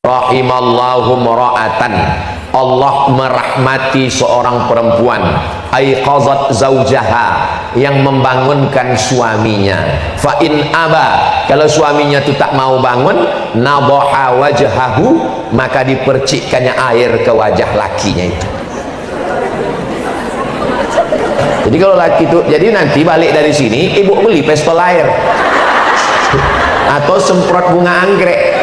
Rahimallahu mra'atan, Allah merahmati seorang perempuan, aiqazat zaujaha, yang membangunkan suaminya. Fa in aba, kalau suaminya itu tak mau bangun, nadaha wajhahu, maka dipercikkannya air ke wajah lakinya itu. Jadi kalau laki itu, jadi nanti balik dari sini ibu beli pistol air atau semprot bunga anggrek.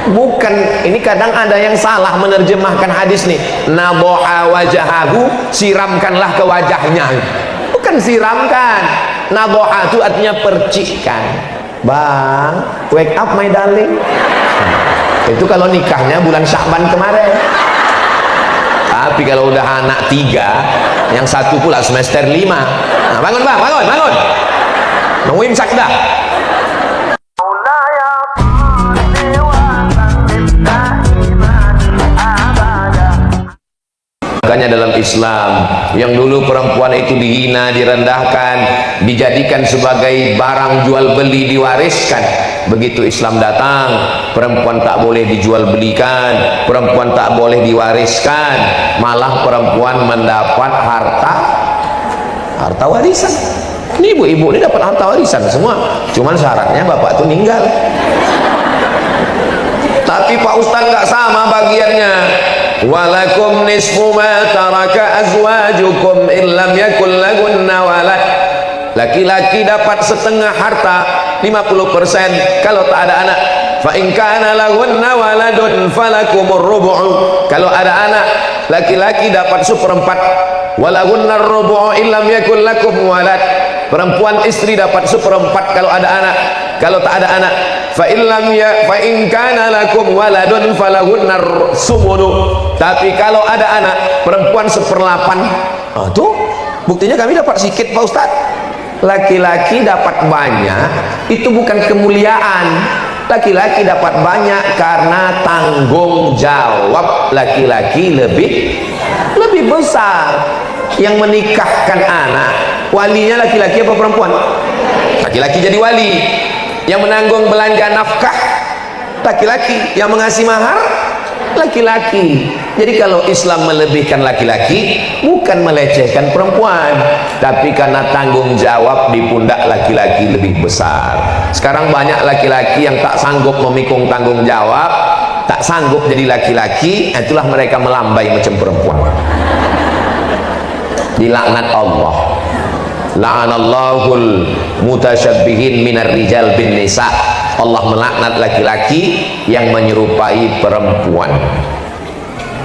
Bukan, ini kadang ada yang salah menerjemahkan hadis nih, nadaha wajahahu, siramkanlah ke wajahnya. Bukan siramkan, nadaha itu artinya percikkan. Bang, wake up my darling. Itu kalau nikahnya bulan Sya'ban kemarin. Tapi kalau udah anak 3, yang satu pula semester 5, nah, bangun bang, bangun nunggu imsak dah. Makanya dalam Islam, yang dulu perempuan itu dihina, direndahkan, dijadikan sebagai barang jual beli, diwariskan. Begitu Islam datang, perempuan tak boleh dijual belikan, perempuan tak boleh diwariskan, malah perempuan mendapat harta warisan. Ini ibu-ibu ini dapat harta warisan semua, cuman syaratnya bapak tuh meninggal. Tapi Pak Ustadz nggak sama bagiannya. Walakum nisfu ma taraka azwajukum illam yakul lagunna walad. Laki-laki dapat setengah harta, 50% kalau tak ada anak. Fa in kana lahunna waladun falakumur rubu'u. Kalau ada anak, laki-laki dapat 1/4. Walahunna rubu'u illam yakul lakum walad. Perempuan istri dapat 1/4 kalau ada anak. Kalau tak ada anak, fa in kana lakum waladun falahunna sumunu. Tapi kalau ada anak, perempuan 1/8. Tuh buktinya kami dapat sedikit Pak Ustaz. Laki-laki dapat banyak itu bukan kemuliaan. Laki-laki dapat banyak karena tanggung jawab laki-laki lebih besar. Yang menikahkan anak, walinya laki-laki apa perempuan? Laki-laki jadi wali. Yang menanggung belanja nafkah, laki-laki. Yang mengasih mahar, laki-laki. Jadi kalau Islam melebihkan laki-laki, bukan melecehkan perempuan, tapi karena tanggung jawab di pundak laki-laki lebih besar. Sekarang banyak laki-laki yang tak sanggup memikul tanggung jawab, tak sanggup jadi laki-laki, itulah mereka melambai macam perempuan. Dilaknat Allah. La'anallahul mutasyabbihin minar rijal bin nisa. Allah melaknat laki-laki yang menyerupai perempuan.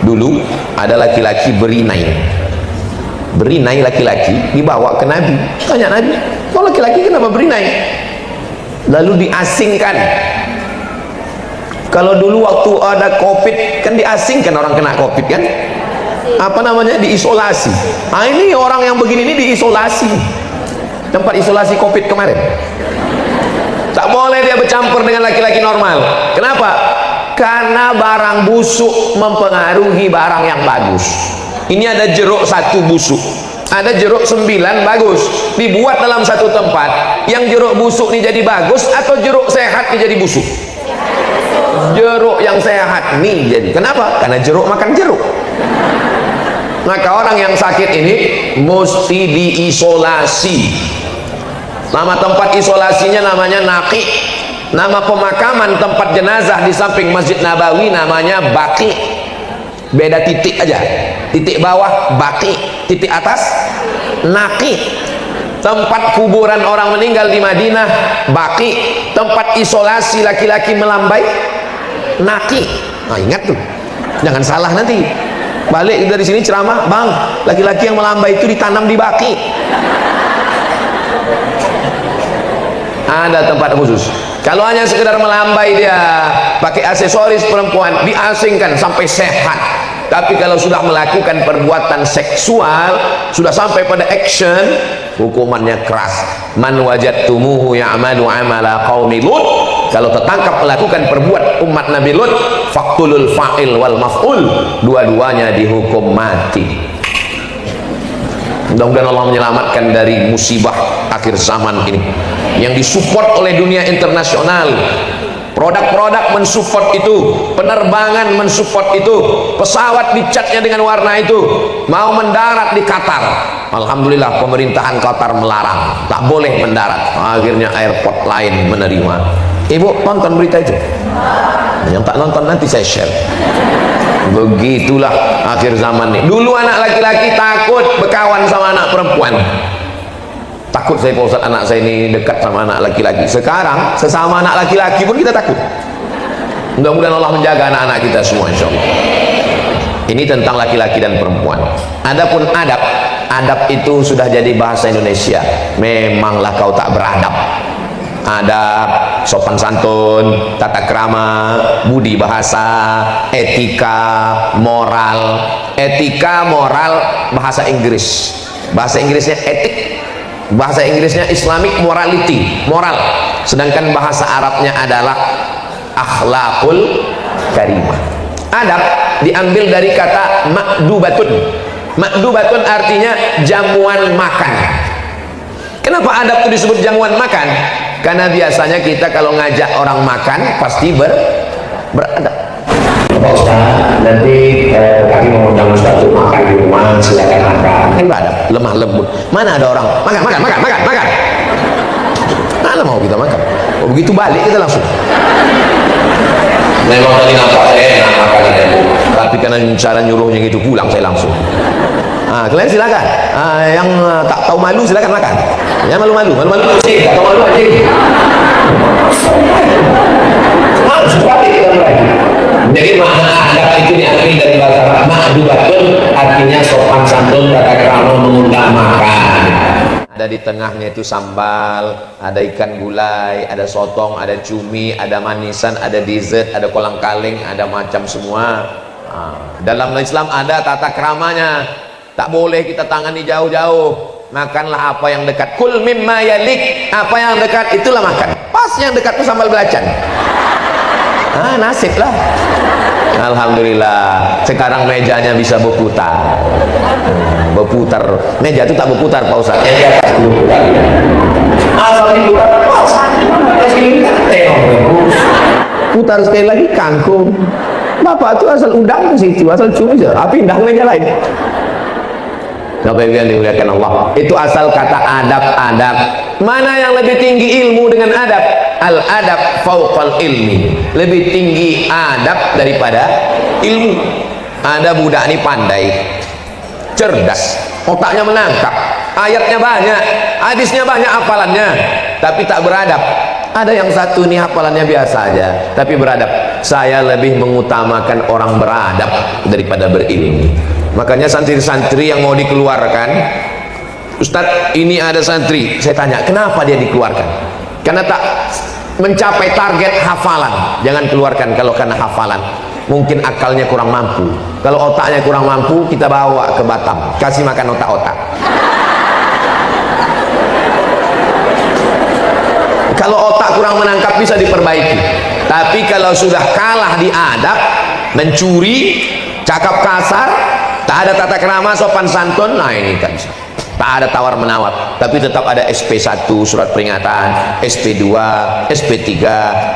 Dulu ada laki-laki berinai laki-laki dibawa ke Nabi. Tanya Nabi, kok laki-laki kenapa berinai? Lalu diasingkan. Kalau dulu waktu ada COVID kan diasingkan, orang kena COVID kan, apa namanya, diisolasi. Nah ini orang yang begini ini diisolasi, tempat isolasi COVID kemarin. Tak boleh dia bercampur dengan laki-laki normal. Kenapa? Karena barang busuk mempengaruhi barang yang bagus. Ini ada jeruk 1 busuk, ada jeruk 9 bagus, dibuat dalam satu tempat. Yang jeruk busuk ini jadi bagus atau jeruk sehat ini jadi busuk? Jeruk yang sehat nih jadi. Kenapa? Karena jeruk makan jeruk. Maka orang yang sakit ini mesti diisolasi. Nama tempat isolasinya namanya Naqi. Nama pemakaman tempat jenazah di samping Masjid Nabawi namanya Baqi. Beda titik aja, titik bawah Baqi, titik atas Naqi. Tempat kuburan orang meninggal di Madinah Baqi. Tempat isolasi laki-laki melambai Naqi. Nah ingat tuh, jangan salah nanti balik dari sini ceramah, bang, laki-laki yang melambai itu ditanam di Baqi. Ada tempat khusus. Kalau hanya sekedar melambai dia pakai aksesoris perempuan, diasingkan sampai sehat. Tapi kalau sudah melakukan perbuatan seksual, sudah sampai pada action, hukumannya keras. Man wajadtumuhu ya'malu amala qaumi Lut. Kalau tertangkap melakukan perbuatan umat Nabi Lut, faqtulul fa'il wal maf'ul, dua-duanya dihukum mati. Mudah-mudahan Allah menyelamatkan dari musibah akhir zaman ini yang disupport oleh dunia internasional. produk-produk mensupport itu, penerbangan mensupport itu, pesawat dicatnya dengan warna itu, mau mendarat di Qatar. Alhamdulillah pemerintahan Qatar melarang, tak boleh mendarat. Akhirnya airport lain menerima. Ibu tonton berita itu? Yang tak nonton nanti saya share. Begitulah akhir zaman nih. Dulu anak laki-laki takut berkawan sama anak perempuan. Takut saya Pak Ustaz, anak saya ini dekat sama anak laki-laki. Sekarang sesama anak laki-laki pun kita takut. Mudah-mudahan Allah menjaga anak-anak kita semua insyaallah. Ini tentang laki-laki dan perempuan. Adapun adab, adab itu sudah jadi bahasa Indonesia. Memanglah kau tak beradab. Adab, sopan santun, tata krama, budi bahasa, etika, moral. Etika, moral, bahasa Inggris. Bahasa Inggrisnya etik. Bahasa Inggrisnya Islamic morality, moral. Sedangkan bahasa Arabnya adalah akhlakul karimah. Adab diambil dari kata makdubatun. Makdubatun artinya jamuan makan. Kenapa adab itu disebut jamuan makan? Karena biasanya kita kalau ngajak orang makan pasti beradab. Pak Ustaz, nanti kami mau undang Ustaz untuk makan di rumah, silakan makan. Kan beradab, lemah lembut. Mana ada orang makan. Mana mau kita makan? Oh, begitu balik kita langsung. Memang tadi nampak saya enak makan itu, tapi karena cara nyuruhnya gitu pulang saya langsung. Kalian silakan. Yang tak tahu malu silakan makan. Yang malu-malu anjing, tak tahu malu anjing. Harus balik kita lagi. Jadi makna adab itu diambil dari bahasa Arab. Ma'dubatun artinya sopan santun, tata krama, mengundang makan. Ada di tengahnya itu sambal, ada ikan gulai, ada sotong, ada cumi, ada manisan, ada dessert, ada kolang kaling, ada macam semua. Dalam Islam ada tata kramanya. Tak boleh kita tangani jauh-jauh. Makanlah apa yang dekat. Kul mimma yalik, apa yang dekat itulah makan. Pas yang dekat itu sambal belacan. Nasib lah. Alhamdulillah sekarang mejanya bisa berputar. Meja itu tak berputar Pak Ustaz. Yang di atas berputar. Asal diputar, putar sekali lagi kangkung. Bapak itu asal udang ke situ, asal cumi saja. Pindah meja lain. Bapak Ibu yang dimuliakan Allah, itu asal kata adab-adab. Mana yang lebih tinggi ilmu dengan adab? Al-adab fauqal ilmi. Lebih tinggi adab daripada ilmu. Ada budak ini pandai, cerdas, otaknya menangkap, ayatnya banyak, hadisnya banyak, hafalannya, tapi tak beradab. Ada yang satu nih hafalannya biasa aja, tapi beradab. Saya lebih mengutamakan orang beradab daripada berilmu. Makanya santri-santri yang mau dikeluarkan, Ustadz ini ada santri, saya tanya kenapa dia dikeluarkan? Karena tak mencapai target hafalan. Jangan keluarkan kalau karena hafalan. Mungkin akalnya kurang mampu. Kalau otaknya kurang mampu, kita bawa ke Batam, kasih makan otak-otak. Kalau otak kurang menangkap bisa diperbaiki. Tapi kalau sudah kalah di adab, mencuri, cakap kasar, tak ada tata krama, sopan santun, nah ini kan bisa. Tak ada tawar menawar, tapi tetap ada SP1 surat peringatan, SP2, SP3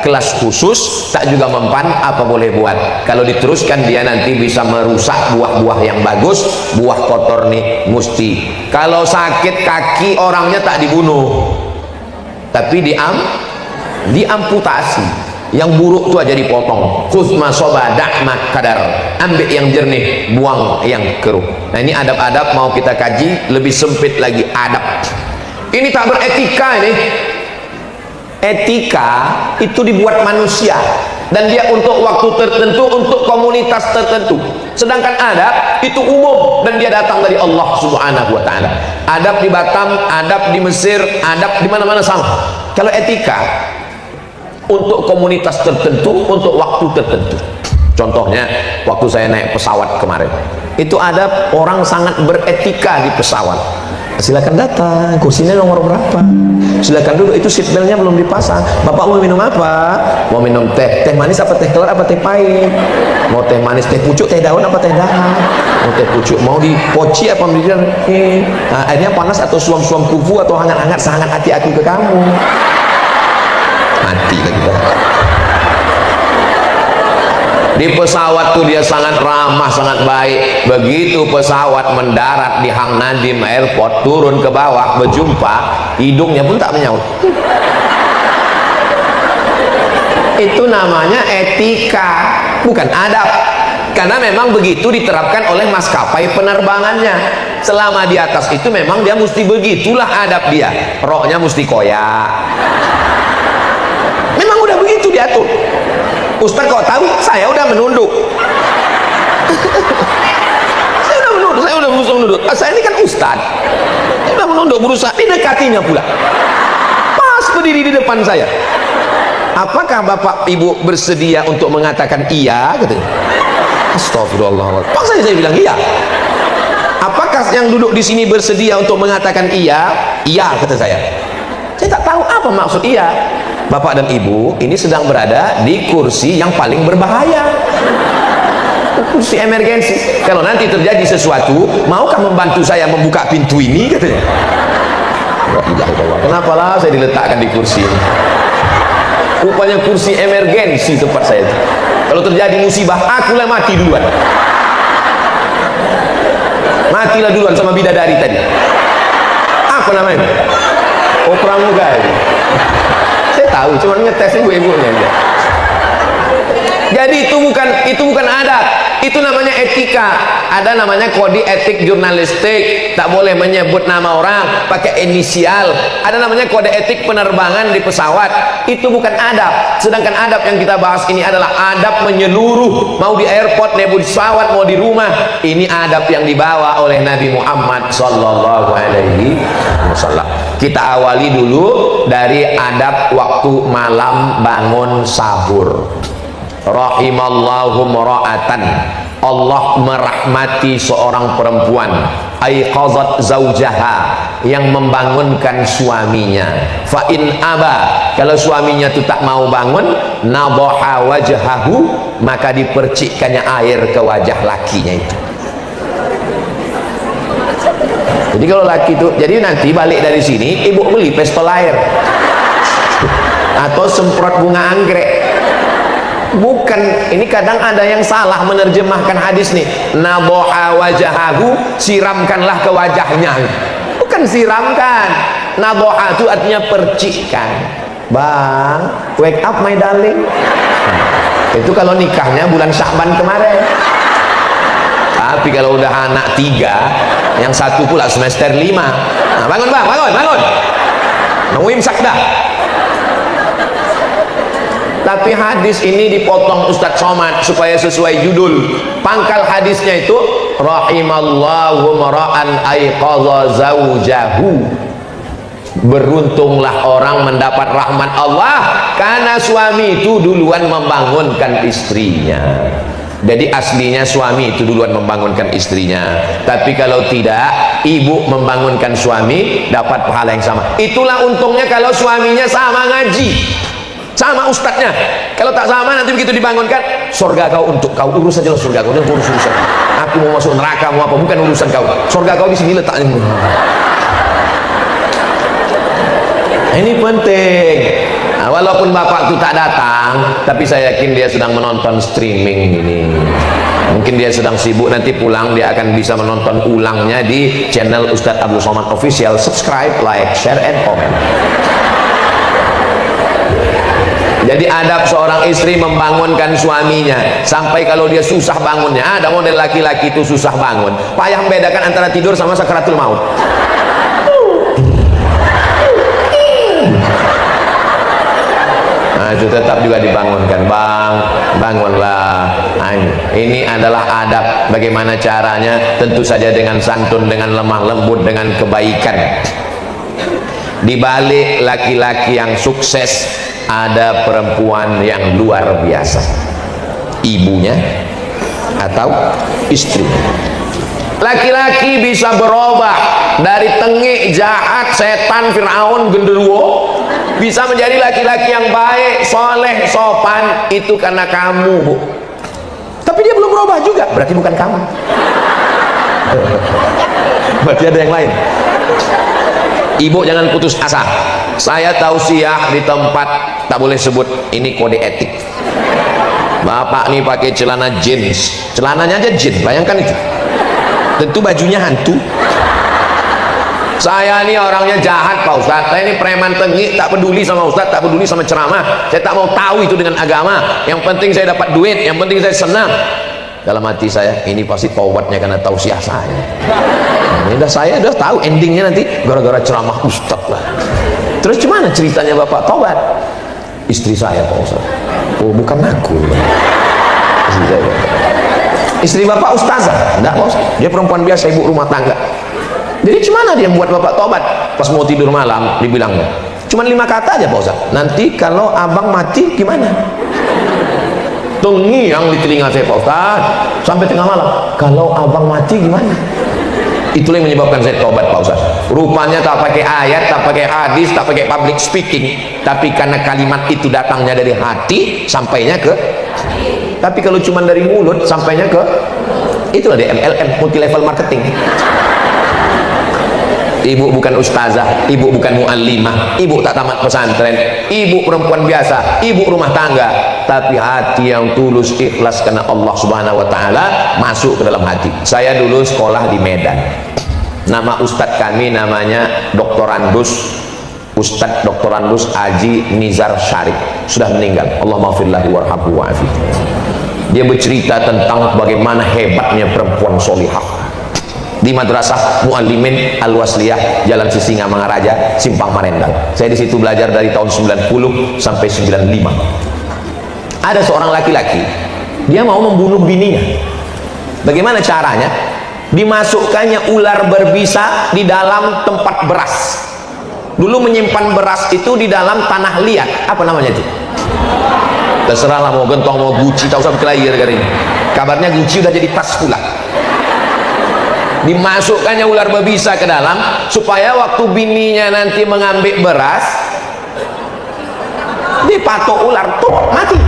kelas khusus, tak juga mempan, apa boleh buat. Kalau diteruskan dia nanti bisa merusak buah-buah yang bagus, buah kotor nih mesti. Kalau sakit kaki orangnya tak dibunuh, tapi diamputasi. Yang buruk itu aja dipotong. Khusma soba da'ma kadar, ambil yang jernih, buang yang keruh. Nah ini adab-adab mau kita kaji lebih sempit lagi. Adab ini tak beretika. Ini etika itu dibuat manusia dan dia untuk waktu tertentu, untuk komunitas tertentu. Sedangkan adab itu umum dan dia datang dari Allah Subhanahu wa ta'ala. Adab di Batam, adab di Mesir, adab di mana-mana sama. Kalau etika untuk komunitas tertentu, untuk waktu tertentu. Contohnya waktu saya naik pesawat kemarin, itu ada orang sangat beretika di pesawat. Silakan datang, kursinya nomor berapa, silakan duduk, itu seatbeltnya belum dipasang. Bapak mau minum apa? Mau minum teh manis apa teh kelar apa teh pahit? Mau teh manis, teh pucuk, teh daun apa teh dahar? Mau teh pucuk, mau dipoci apa biar airnya panas atau suam-suam kufu atau hangat-hangat, sehangat hati aku ke kamu. Mati lagi. Di pesawat tuh dia sangat ramah, sangat baik. Begitu pesawat mendarat di Hang Nadim Airport, turun ke bawah berjumpa, hidungnya pun tak menyaut. Itu namanya etika, bukan adab. Karena memang begitu diterapkan oleh maskapai penerbangannya. Selama di atas itu memang dia mesti begitulah adab dia. Roknya mesti koyak. Memang udah begitu diatur. Ustaz kok tahu? Saya udah menunduk. Saya udah berusaha menunduk. Saya ini kan ustaz. Saya udah menunduk, berusaha didekatinya pula. Pas berdiri di depan saya. Apakah Bapak Ibu bersedia untuk mengatakan iya? Katanya. Astagfirullahaladzim. Paksa saya bilang iya. Apakah yang duduk di sini bersedia untuk mengatakan iya? Iya, kata saya. Saya tak tahu apa maksud iya. Bapak dan Ibu ini sedang berada di kursi yang paling berbahaya, kursi emergensi. Kalau nanti terjadi sesuatu, maukah membantu saya membuka pintu ini? Katanya. Kenapa lah saya diletakkan di kursi ini? Rupanya kursi emergensi tempat saya. Kalau terjadi musibah, akulah mati duluan. Matilah duluan sama bidadari tadi. Apa namanya? Oh, pramuga itu. Saya tahu, cuma ngetes ibu-ibunya. Jadi itu bukan adab, itu namanya etika. Ada namanya kode etik jurnalistik, tak boleh menyebut nama orang pakai inisial. Ada namanya kode etik penerbangan di pesawat, itu bukan adab. Sedangkan adab yang kita bahas ini adalah adab menyeluruh, mau di airport, mau di pesawat, mau di rumah. Ini adab yang dibawa oleh Nabi Muhammad sallallahu alaihi wasallam. Kita awali dulu dari adab waktu malam bangun sahur. Rahimallahu mra'atan, Allah merahmati seorang perempuan, aiqazat zaujaha, yang membangunkan suaminya. Fa in aba, kalau suaminya itu tak mau bangun, nadaha wajhahu, maka dipercikkannya air ke wajah lakinya itu. Jadi kalau laki itu, jadi nanti balik dari sini ibu beli pistol air atau semprot bunga anggrek. Bukan, ini kadang ada yang salah menerjemahkan hadis nih. Naboha wajahahu, siramkanlah ke wajahnya. Bukan siramkan. Naboha itu artinya percikkan. Bang, wake up my darling. Itu kalau nikahnya bulan Sya'ban kemarin. Tapi kalau udah anak 3, yang satu pula semester 5. Nah, bangun bang, bangun. Nunggu imsak dah. Tapi hadis ini dipotong Ustadz Somad supaya sesuai judul. Pangkal hadisnya itu rahimallahu mara'an aiqadha zaujahu. Beruntunglah orang mendapat rahmat Allah karena suami itu duluan membangunkan istrinya. Jadi aslinya suami itu duluan membangunkan istrinya. Tapi kalau tidak, ibu membangunkan suami, dapat pahala yang sama. Itulah untungnya kalau suaminya sama ngaji, sama ustadznya. Kalau tak sama, nanti begitu dibangunkan, surga kau untuk kau, urus saja surga kau, urus urusan. Aku mau masuk neraka mau apa, bukan urusan kau. Surga kau di sini letaknya. Ini penting. Nah, walaupun bapak itu tak datang, tapi saya yakin dia sedang menonton streaming ini. Mungkin dia sedang sibuk, nanti pulang dia akan bisa menonton ulangnya di channel Ustadz Abdul Somad Official. Subscribe, like, share, and comment. Jadi adab seorang istri membangunkan suaminya, sampai kalau dia susah bangunnya. Ada model laki-laki itu susah bangun, payah membedakan antara tidur sama sakaratul maut. Nah, itu tetap juga dibangunkan. Bang, bangunlah. Nah, ini adalah adab. Bagaimana caranya? Tentu saja dengan santun, dengan lemah lembut, dengan kebaikan. Di balik laki-laki yang sukses ada perempuan yang luar biasa, ibunya atau istri. Laki-laki bisa berubah dari tengik, jahat, setan, Fir'aun, genderuwo, bisa menjadi laki-laki yang baik, soleh, sopan. Itu karena kamu, Bu. Tapi dia belum berubah juga, berarti bukan kamu. Berarti ada yang lain. Ibu jangan putus asa. Saya tausiah di tempat tak boleh sebut, ini kode etik. Bapak nih pakai celana jeans, celananya aja jeans, bayangkan itu. Tentu bajunya hantu. Saya ini orangnya jahat Pak Ustadz, saya ini preman tengik, tak peduli sama Ustadz, tak peduli sama ceramah, saya tak mau tahu itu dengan agama, yang penting saya dapat duit, yang penting saya senang. Dalam hati saya, ini pasti taubatnya karena tausiah saya. Nah, saya udah tahu endingnya nanti gara-gara ceramah Ustadz lah. Terus gimana ceritanya Bapak taubat? Istri saya Pak Ustadz. Oh, bukan aku. Istri saya. Istri Bapak ustazah? Enggak Pak Ustadz, dia perempuan biasa, ibu rumah tangga. Jadi gimana dia buat Bapak tobat? Pas mau tidur malam dibilangnya cuman 5 kata aja Pak Ustaz, nanti kalau abang mati gimana? Terngiang di telinga saya Pak Ustaz sampai tengah malam, kalau abang mati gimana? Itulah yang menyebabkan saya tobat Pak Ustaz. Rupanya tak pakai ayat, tak pakai hadis, tak pakai public speaking, tapi karena kalimat itu datangnya dari hati sampainya ke, tapi kalau cuma dari mulut sampainya ke, itulah di MLM, multi level marketing. Ibu bukan ustazah, ibu bukan muallimah, ibu tak tamat pesantren, ibu perempuan biasa, ibu rumah tangga, tapi hati yang tulus ikhlas karena Allah Subhanahu wa taala masuk ke dalam hati. Saya dulu sekolah di Medan. Nama ustadz kami namanya Doktorandus Ustadz Doktorandus Haji Nizar Syarif, sudah meninggal. Allah maghfirlahu warhamhu wa'afi. Dia bercerita tentang bagaimana hebatnya perempuan solihah di Madrasah Muallimin Al-Wasliyah Jalan Sisingamangaraja, Simpang Marendang. Saya di situ belajar dari tahun 90 sampai 95. Ada seorang laki-laki, dia mau membunuh bininya. Bagaimana caranya? Dimasukkannya ular berbisa di dalam tempat beras. Dulu menyimpan beras itu di dalam tanah liat, apa namanya itu? Terserahlah mau gentong mau guci, tak usah berkelahi gara-gara ini. Kabarnya guci udah jadi tas pula. Dimasukkannya ular berbisa ke dalam supaya waktu bininya nanti mengambil beras dipatok ular tuh mati,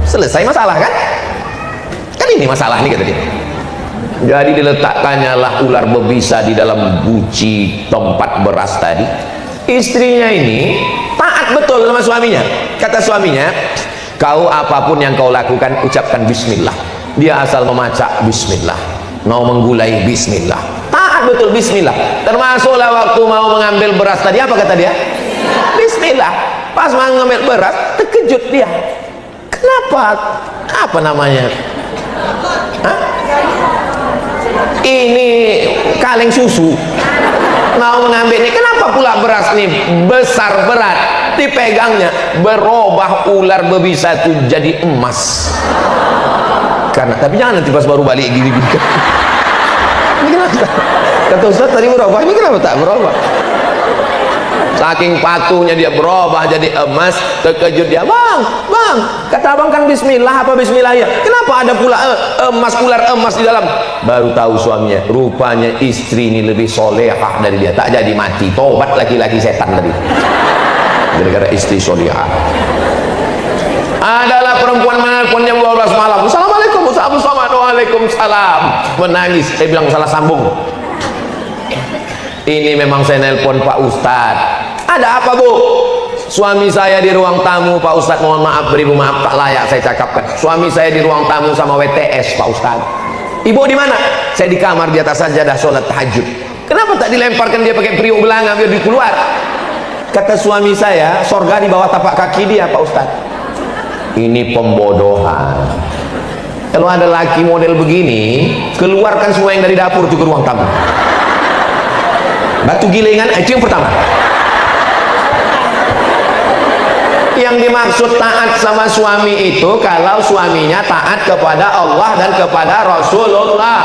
selesai masalah kan? Kan ini masalah nih kata dia. Jadi diletakkannya lah ular berbisa di dalam guci tempat beras tadi. Istrinya ini taat betul sama suaminya. Kata suaminya, kau apapun yang kau lakukan ucapkan bismillah. Dia asal memacak bismillah, mau menggulai bismillah, taat betul bismillah. Termasuklah waktu mau mengambil beras tadi, apa kata dia? Bismillah. Pas mau mengambil beras terkejut dia, kenapa? Apa namanya? Hah? Ini kaleng susu mau mengambil ini, kenapa pula beras ini besar berat, dipegangnya berubah ular berbisa itu jadi emas. Karena, tapi jangan nanti pas baru balik gini-gini. Ini kenapa? Kata Ustaz tadi berubah, ini kenapa tak berubah? Saking patuhnya dia berubah jadi emas, terkejut dia. Bang, kata abang kan bismillah, apa bismillah ya? Kenapa ada pula emas, ular emas di dalam? Baru tahu suaminya, rupanya istri ini lebih solehah dari dia, tak jadi mati. Tobat laki-laki setan tadi. Gara-gara istri solehah. Adalah perempuan manapun yang 12 malam, assalamualaikum Ustaz Somad, waalaikumsalam, menangis. Saya bilang salah sambung. Ini memang saya nelpon Pak Ustadz. Ada apa Bu? Suami saya di ruang tamu Pak Ustadz, mohon maaf, beribu maaf, tak layak saya cakapkan. Suami saya di ruang tamu sama WTS Pak Ustadz. Ibu di mana? Saya di kamar di atas sajadah sholat tahajud. Kenapa tak dilemparkan dia pakai periuk belanga biar dia keluar? Kata suami saya, sorga di bawah tapak kaki dia Pak Ustadz. Ini pembodohan. Kalau ada laki model begini, keluarkan semua yang dari dapur itu ke ruang tamu. Batu gilingan itu yang pertama. Yang dimaksud taat sama suami itu kalau suaminya taat kepada Allah dan kepada Rasulullah.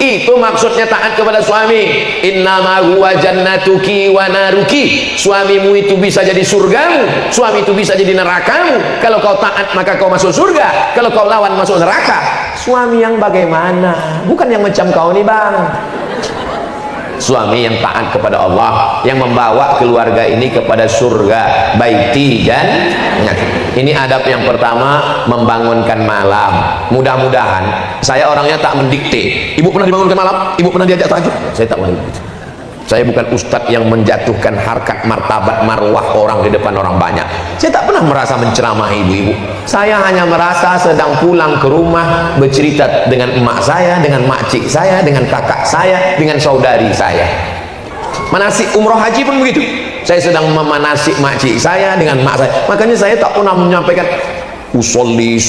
Itu maksudnya taat kepada suami. Innama huwa jannatuki wa naruki. Suamimu itu bisa jadi surgamu, suami itu bisa jadi nerakamu. Kalau kau taat maka kau masuk surga, kalau kau lawan masuk neraka. Suami yang bagaimana? Bukan yang macam kau nih bang. Suami yang taat kepada Allah, yang membawa keluarga ini kepada surga. Baiti dan ini adab yang pertama, membangunkan malam. Mudah-mudahan, saya orangnya tak mendikte. Ibu pernah dibangunkan malam? Ibu pernah diajak tahajud? Saya tak mendikte. Saya bukan ustadz yang menjatuhkan harkat martabat marwah orang di depan orang banyak. Saya tak pernah merasa menceramahi ibu-ibu. Saya hanya merasa sedang pulang ke rumah bercerita dengan emak saya, dengan makcik saya, dengan kakak saya, dengan saudari saya. Manasik umroh haji pun begitu. Saya sedang memanasik makcik saya dengan mak saya. Makanya saya tak pernah menyampaikan usolli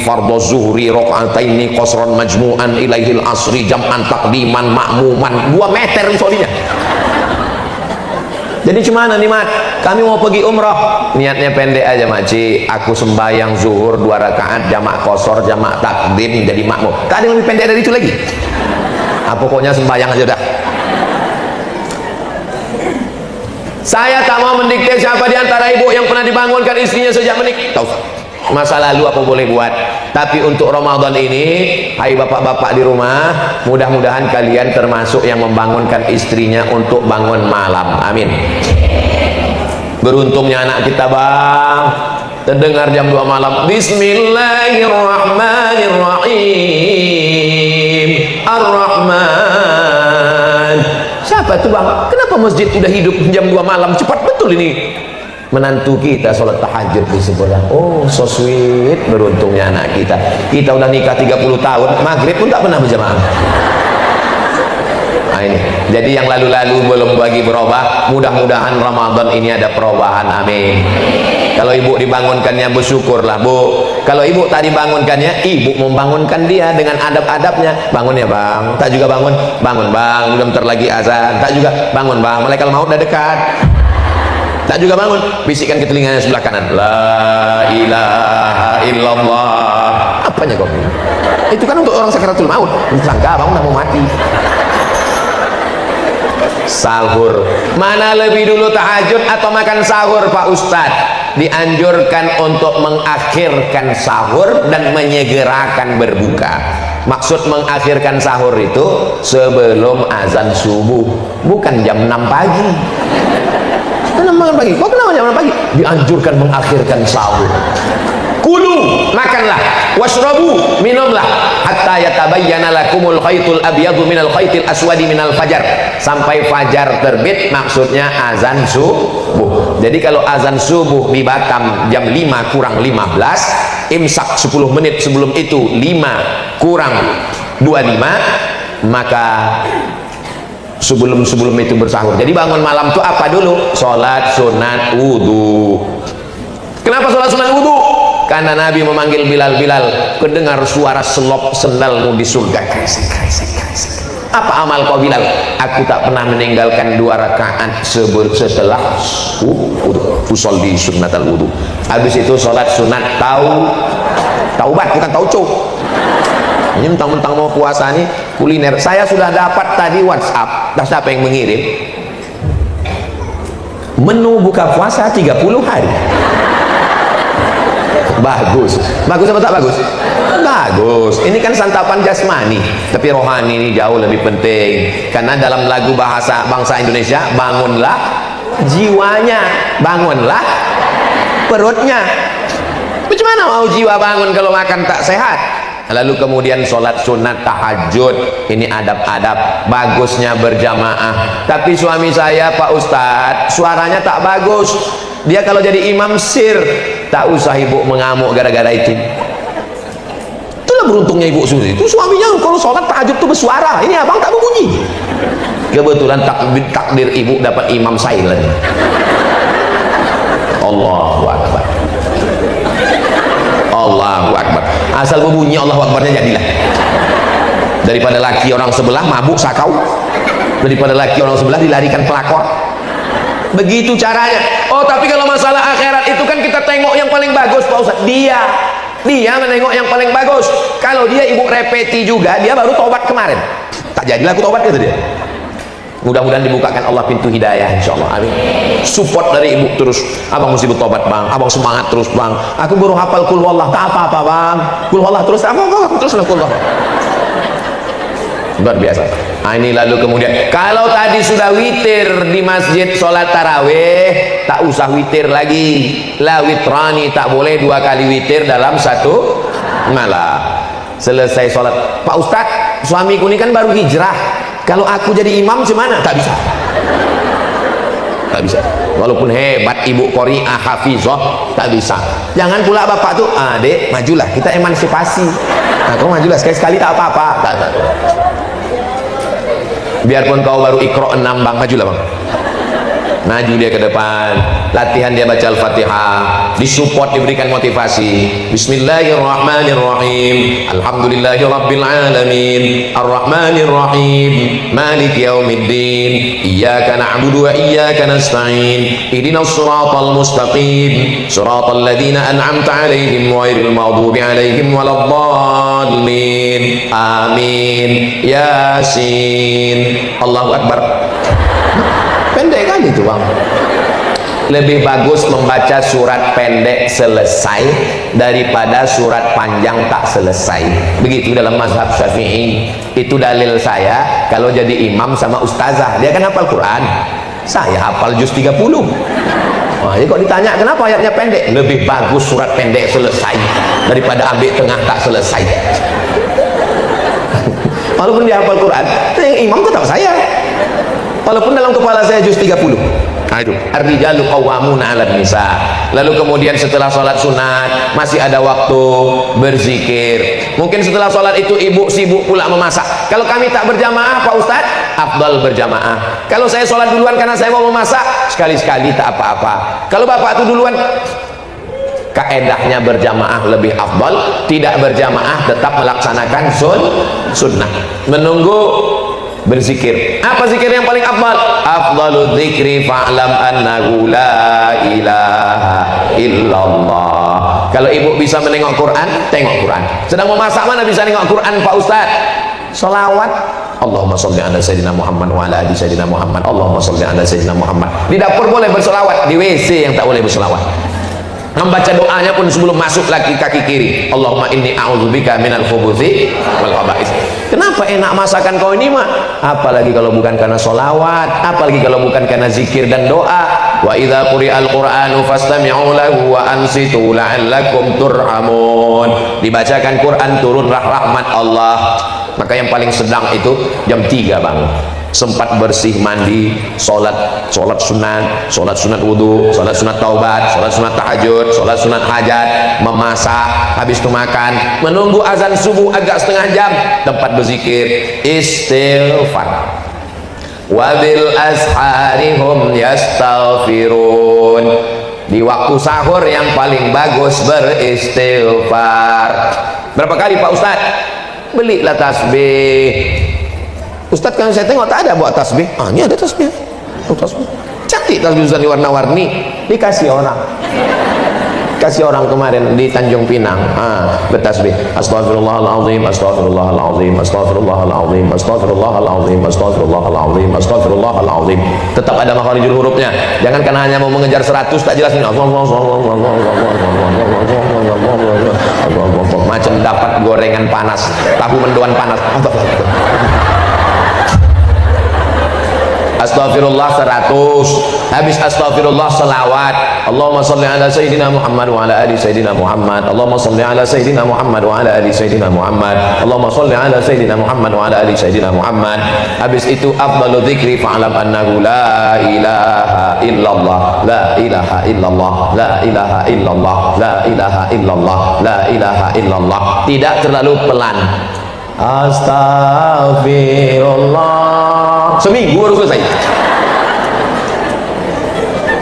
fardhu zuhri rakaataini qasran majmu'an ilaihil asri jam'an taqdiman ma'muman 2 meter usollinya. Jadi cuma nih mat, kami mau pergi umrah, niatnya pendek aja makcik, aku sembahyang zuhur 2 rakaat jamak qasar jamak takdim jadi makmum. Tak ada yang lebih pendek dari itu lagi. Pokoknya sembahyang aja dah. Saya tak mau mendikte siapa di antara ibu yang pernah dibangunkan istrinya sejak menikah. Tahu, masa lalu apa boleh buat. Tapi untuk Ramadan ini, hai bapak-bapak di rumah, mudah-mudahan kalian termasuk yang membangunkan istrinya untuk bangun malam. Amin. Beruntungnya anak kita bang, terdengar jam 2 malam. Bismillahirrahmanirrahim. Ar-Rahman. Siapa tuh bang? Kenapa masjid udah hidup jam 2 malam? Cepat betul ini. Menantu kita sholat tahajud di sebelah. Oh, so sweet. Beruntungnya anak kita. Kita udah nikah 30 tahun, maghrib pun tak pernah berjamaah. Nah ini. Jadi yang lalu-lalu belum bagi berubah, mudah-mudahan Ramadan ini ada perubahan. Amin. Kalau ibu dibangunkannya bersyukurlah bu. Kalau ibu tak dibangunkannya, ibu membangunkan dia dengan adab-adabnya. Bangun ya bang. Tak juga bangun. Bangun bang, belum terlagi azan. Tak juga bangun bang, malaikat maut udah dekat. Tak juga bangun, bisikkan ke telinganya sebelah kanan. La ilaha illallah. Apanya kau? Itu kan untuk orang sakaratul maut. Sangka bang udah mau mati. Sahur, mana lebih dulu tahajud atau makan sahur Pak Ustadz? Dianjurkan untuk mengakhirkan sahur dan menyegerakan berbuka. Maksud mengakhirkan sahur itu sebelum azan subuh, bukan jam 6 pagi. 6 pagi, kok kenapa jam 6 pagi? Dianjurkan mengakhirkan sahur. Kulu, makanlah, washrabu, minumlah, hatta yatabayyana lakumul khaytul abyadu minal khaytil aswadi minal fajar, sampai fajar terbit, maksudnya azan subuh. Jadi kalau azan subuh di Batam jam 5 kurang 15, imsak 10 menit sebelum itu 5 kurang 25, maka sebelum itu bersahur. Jadi bangun malam itu apa dulu? Sholat sunat wudhu. Kenapa sholat sunat wudhu? Karena Nabi memanggil Bilal, kedengar suara selop sendalmu di surga. Apa amal kau Bilal? Aku tak pernah meninggalkan 2 rakaat setelah usolli sunnatal wudu. Habis itu sholat sunat taubat, bukan tauco. Ini mentang-mentang mau puasa nih kuliner. Saya sudah dapat tadi WhatsApp. Dah siapa yang mengirim? Menu buka puasa 30 hari. Bagus apa tak bagus? Bagus. Ini kan santapan jasmani, tapi rohani ini jauh lebih penting. Karena dalam lagu bahasa bangsa Indonesia, bangunlah jiwanya, bangunlah perutnya. Bagaimana mau jiwa bangun kalau makan tak sehat? Lalu kemudian sholat sunat tahajud, ini adab-adab bagusnya berjamaah. Tapi suami saya Pak Ustadz suaranya tak bagus, dia kalau jadi imam sir. Tak usah ibu mengamuk gara-gara itu. Itulah beruntungnya ibu Susi. Itu suaminya kalau sholat tahajud tuh bersuara. Ini abang tak berbunyi. Kebetulan takdir ibu dapat imam silent. Allahu Akbar. Allahu Akbar. Asal berbunyi Allahu Akbarnya jadilah. Daripada laki orang sebelah mabuk sakau, daripada laki orang sebelah dilarikan pelakor. Begitu caranya. Oh, tapi kalau masalah akhirat itu kan kita tengok yang paling bagus Pak Ustaz. Dia menengok yang paling bagus. Kalau dia ibu repeti juga, dia baru tobat kemarin. Tak jadilah aku tobat, kata dia. Mudah-mudahan dibukakan Allah pintu hidayah, insyaallah. Amin. Support dari ibu terus. Abang mesti bertobat bang, abang semangat terus bang. Aku baru hafal kul wallah, tak apa-apa bang. Kul wallah terus apa-apa, teruslah kul wallah. Luar biasa. Nah, ini lalu kemudian kalau tadi sudah witir di masjid sholat tarawih, tak usah witir lagi. La witrani, tak boleh 2 kali witir dalam 1 malam. Selesai sholat, Pak Ustadz suamiku ini kan baru hijrah, Kalau aku jadi imam gimana? Tak bisa. Tak bisa. Walaupun hebat ibu qori'ah hafizah, tak bisa. Jangan pula bapak tuh, dek majulah, kita emansipasi. Nah, kau majulah sekali-sekali tak apa-apa. Tak. Biarpun kau baru Iqra 6 bang, majulah bang. Maju dia ke depan, latihan dia baca Al-Fatihah, disupport, diberikan motivasi. Bismillahirrahmanirrahim, alhamdulillahirabbil alamin, arrahmanirrahim, maliki yaumiddin, iyyaka na'budu wa iyyaka nasta'in, ihdinas siratal mustaqim, siratal ladzina an'amta 'alaihim ghairil maghdubi 'alaihim waladdallin. Amin. Yasin. Allahu akbar. Pendek kali itu bang. Lebih bagus membaca surat pendek selesai daripada surat panjang tak selesai. Begitu dalam mazhab Syafi'i. Itu dalil saya kalau jadi imam sama ustazah, dia kan hafal Quran, saya hafal juz 30. Wah, jadi kok ditanya kenapa ayatnya pendek, lebih bagus surat pendek selesai daripada ambil tengah tak selesai. Walaupun dia hafal Quran, yang imam tetap saya. Walaupun dalam kepala saya juz 30. Nah itu, ar-rijalu qawwamuna 'alan nisa. Lalu kemudian setelah sholat sunat masih ada waktu berzikir. Mungkin setelah sholat itu ibu sibuk pula memasak. Kalau kami tak berjamaah Pak Ustaz, afdal berjamaah. Kalau saya sholat duluan karena saya mau memasak, sekali-sekali tak apa-apa. Kalau bapak itu duluan, kaedahnya berjamaah lebih afdal. Tidak berjamaah tetap melaksanakan sunnah. Menunggu berzikir. Apa zikir yang paling afdal? Afdalu dzikri fa'lam annahu la ilaha illallah. Kalau ibu bisa menengok Quran, tengok Quran. Sedang memasak mana bisa nengok Quran Pak Ustaz? Salawat. Allahumma sholli ala sayyidina Muhammad wa ala ali sayyidina Muhammad. Allahumma sholli ala sayyidina Muhammad. Di dapur boleh berselawat, di WC yang tak boleh berselawat. Membaca doanya pun sebelum masuk lagi kaki kiri. Allahumma inni a'udzubika minal khubuthi wal khaba'ith. Kenapa enak masakan kau ini mah? Apalagi kalau bukan karena solawat, apalagi kalau bukan karena zikir dan doa. Wa idza quri'al qur'anu fastami'u lahu wa ansitu la'allakum turhamun. Dibacakan Quran turunlah rahmat Allah. Maka yang paling sedang itu jam 3 bangun, sempat bersih, mandi, sholat sunat wudhu, sholat sunat taubat, sholat sunat tahajud, sholat sunat hajat, memasak, habis itu makan, menunggu azan subuh agak setengah jam, tempat berzikir, istighfar. Wabil asharihum yastaghfirun. Di waktu sahur yang paling bagus beristighfar. Berapa kali Pak Ustaz? Belilah tasbih. Ustaz kan saya tengok tak ada buat tasbih. Ini ada tasbih. Tasbih. Cantik tasbih Ustaz, warna-warni. Dikasih orang. Kasih orang kemarin di Tanjung Pinang. Bertasbih. Astaghfirullahalazim, astaghfirullahalazim, astaghfirullahalazim, astaghfirullahalazim, astaghfirullahalazim, astaghfirullahalazim. Tetap ada makharijul hurufnya. Jangan karena hanya mau mengejar 100 tak jelas ini. Macam dapat gorengan panas, tahu mendoan panas. Astagfirullah 100, habis astagfirullah selawat. Allahumma sholli ala sayyidina Muhammad wa ala ali sayyidina Muhammad. Allahumma sholli ala sayyidina Muhammad wa ala ali sayyidina Muhammad. Allahumma sholli ala sayyidina Muhammad wa ala ali sayyidina Muhammad. Habis itu afdalu dzikri fa'lam annahu la ilaha illallah, la ilaha illallah, la ilaha illallah, la ilaha illallah, la ilaha illallah. Tidak terlalu pelan. Astagfirullah. Seminggu baru selesai.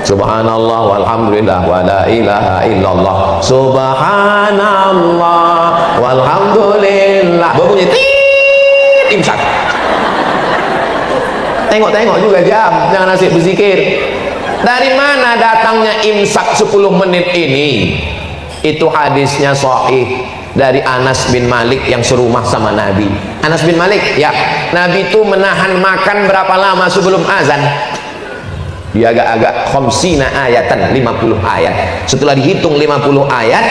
Subhanallah walhamdulillah wa la ilaha illallah. Subhanallah walhamdulillah. Berbunyi tit, imsak. Tengok-tengok juga jam, jangan asik berzikir. Dari mana datangnya imsak 10 menit ini? Itu hadisnya sahih dari Anas bin Malik yang serumah sama Nabi. Anas bin Malik, ya, Nabi itu menahan makan berapa lama sebelum azan? Dia agak-agak khamsina ayatan, 50 ayat. Setelah dihitung 50 ayat,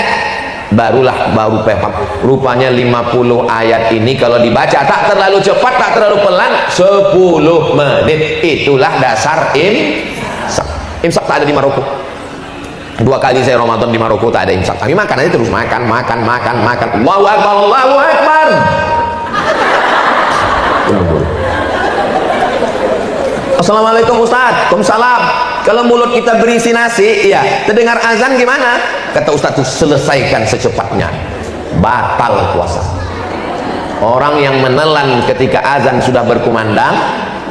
baru paham. Rupanya 50 ayat ini kalau dibaca tak terlalu cepat, tak terlalu pelan, 10 menit. Itulah dasar imsak. Imsak tak ada di Maroko. 2 kali saya Ramadan di Maroko tak ada imsak. Kami makan aja terus, makan. Allahu Akbar, Allahu Akbar. Assalamualaikum Ustaz. Waalaikumsalam. Kalau mulut kita berisi nasi, ya, terdengar azan gimana? Kata Ustaz tuh, selesaikan secepatnya. Batal puasa. Orang yang menelan ketika azan sudah berkumandang,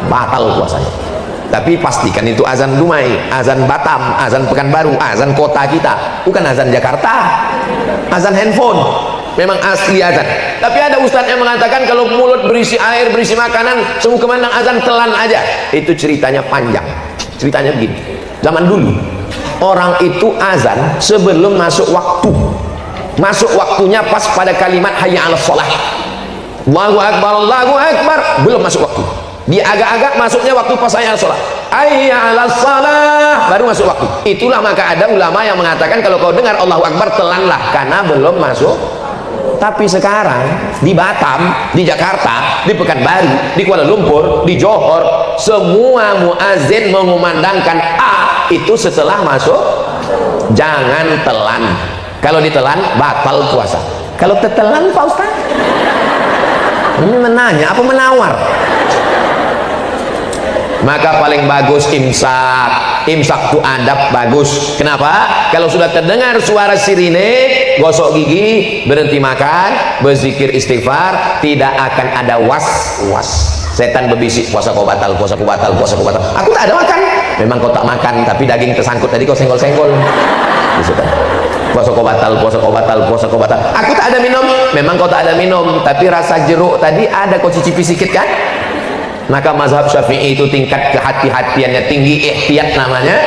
batal puasanya. Tapi pastikan itu azan Dumai, azan Batam, azan Pekanbaru, azan kota kita, bukan azan Jakarta, azan handphone. Memang asli azan. Tapi ada ustaz yang mengatakan kalau mulut berisi air, berisi makanan, semua kemandang azan, telan aja. Itu ceritanya panjang. Ceritanya begini. Zaman dulu orang itu azan sebelum masuk waktu. Masuk waktunya pas pada kalimat hayya 'alas shalah. Allahu akbar, Allahu akbar, belum masuk waktu. Dia agak-agak masuknya waktu pas hayya 'alas shalah. Hayya 'alas shalah, baru masuk waktu. Itulah maka ada ulama yang mengatakan kalau kau dengar Allahu akbar, telanlah karena belum masuk. Tapi sekarang di Batam, di Jakarta, di Pekanbaru, di Kuala Lumpur, di Johor, semua muazin mengumandangkan A itu setelah masuk. Jangan telan. Kalau ditelan batal puasa. Kalau tetelan Pak Ustaz? Ini menanya apa menawar? Maka paling bagus imsak. Imsak itu adab bagus. Kenapa? Kalau sudah terdengar suara sirine, gosok gigi, berhenti makan, berzikir istighfar, tidak akan ada was-was. Setan berbisik, puasa kau batal, puasa kau batal, puasa kau batal. Aku tak ada makan. Memang kau tak makan, tapi daging tersangkut tadi kau senggol-senggol. Puasa kau batal, puasa kau batal, puasa kau batal. Aku tak ada minum. Memang kau tak ada minum, tapi rasa jeruk tadi ada kau cicipi sedikit kan? Maka mazhab Syafi'i itu tingkat kehati-hatiannya tinggi, ihtiyat namanya.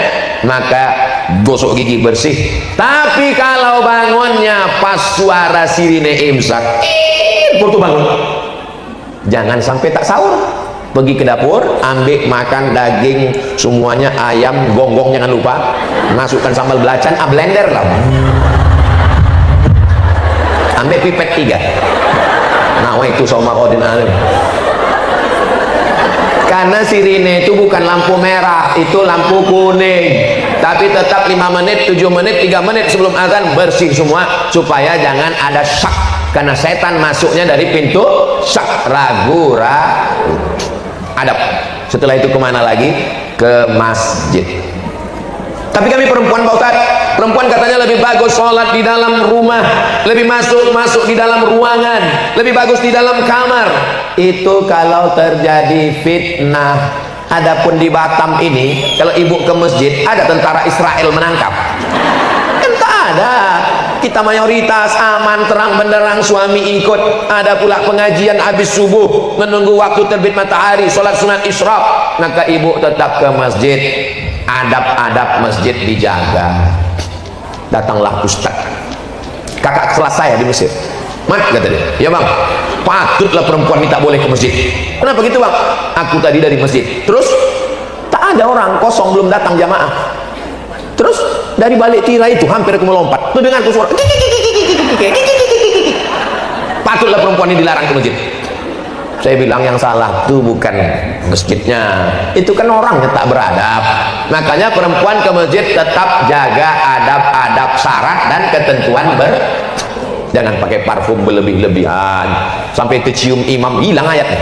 Maka gosok gigi bersih. Tapi kalau bangunnya pas suara sirine imsak, baru bangun, jangan sampai tak sahur. Pergi ke dapur, ambil makan daging semuanya, ayam, gonggong jangan lupa, masukkan sambal belacan, blender lah, ambil pipet 3. Nah itu sama kodin alim. Karena sirine itu bukan lampu merah, itu lampu kuning. Tapi tetap 5 menit, 7 menit, 3 menit sebelum azan bersih semua, supaya jangan ada syak. Karena setan masuknya dari pintu syak, ragu. Adab. Setelah itu kemana lagi? Ke masjid. Tapi kami perempuan Pak Ustaz, perempuan katanya lebih bagus sholat di dalam rumah, lebih masuk di dalam ruangan, lebih bagus di dalam kamar. Itu kalau terjadi fitnah. Adapun di Batam ini, kalau ibu ke masjid, ada tentara Israel menangkap. Kan tak ada. Kita mayoritas aman, terang benderang, suami ikut. Ada pula pengajian habis subuh, menunggu waktu terbit matahari, sholat sunat isyraq, maka ibu tetap ke masjid. Adab-adab masjid dijaga. Datanglah ustaz, kakak kelas saya di Mesir. Mat, kata dia, ya bang, patutlah perempuan ini tak boleh ke masjid. Kenapa gitu bang? Aku tadi dari masjid, terus tak ada orang, kosong, belum datang jamaah. Terus dari balik tirai itu hampir aku melompat, tuh dengarku suara, patutlah perempuan ini dilarang ke masjid. Saya bilang yang salah itu bukan masjidnya, itu kan orangnya tak beradab. Makanya perempuan ke masjid tetap jaga adab-adab syarat dan ketentuan jangan pakai parfum berlebih-lebihan sampai tercium imam, hilang ayatnya.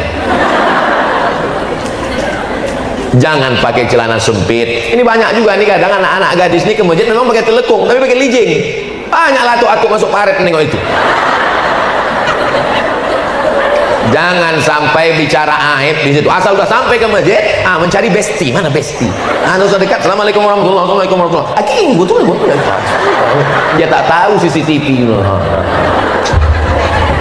Jangan pakai celana sempit. Ini banyak juga nih kadang anak-anak gadis nih ke masjid memang pakai telekung tapi pakai lijing. Banyak atuk-atuk masuk paret nengok itu. Jangan sampai bicara aib di situ. Asal udah sampai ke masjid, mencari besti. Mana besti? Sudah dekat. Assalamualaikum warahmatullahi wabarakatuh. Betul. Dia tak tahu CCTV.